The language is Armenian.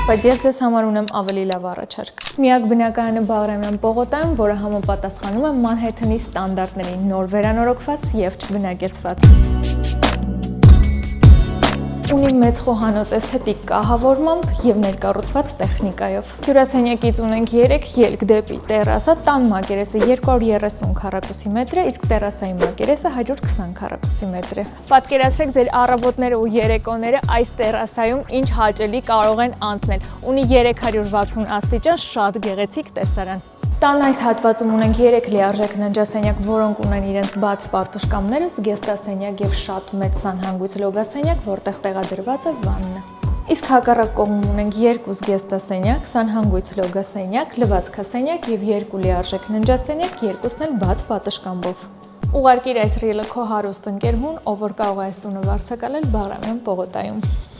Բայց ես ձեզ համար ունեմ ավելի լավ առաջարկ։ Միակ բնակարանը Բաղրամյան պողոտայում, որը համապատասխանում է Մանհեթենի ստանդարտներին, նոր վերանորոգված եւ չբնակեցված։ Ունի մեծ խոհանոց էսթետիկ կահավորմամբ եւ ներկառուցված տեխնիկայով։ Հյուրասենյակից ունենք 3 ելք դեպի տերասա, տան մակերեսը 230 քառակուսի մետր է, իսկ տերասայի մակերեսը 120 քառակուսի մետր է։ Պատկերացրեք ձեր առավոտները ու երեկոները այս տերասայում ինչ հաճելի կարող են անցնել։ Ունի 360 աստիճան շատ գեղեցիկ տեսարան։ Տան այս հատվածում ունենք 3 լիարժեք ննջասենյակ, որոնք ունեն իրենց բաց պատշգամբները, զգեստասենյակ եւ շատ մեծ սանհանգույց լոգասենյակ, որտեղ տեղադրված է վաննը։ Իսկ հակառակ կողմում ունենք 2 զգեստասենյակ, սանհանգույց լոգասենյակ, լվացքասենյակ եւ 2 լիարժեք ննջասենյակ, երկուսն էլ բաց պատշգամբով։ Ուղարկիր այս ռիլը քո հարուստ ընկերուհուն, ով որ կարող է այս տունը վարձակալել Բաղրամյան պողոտայում։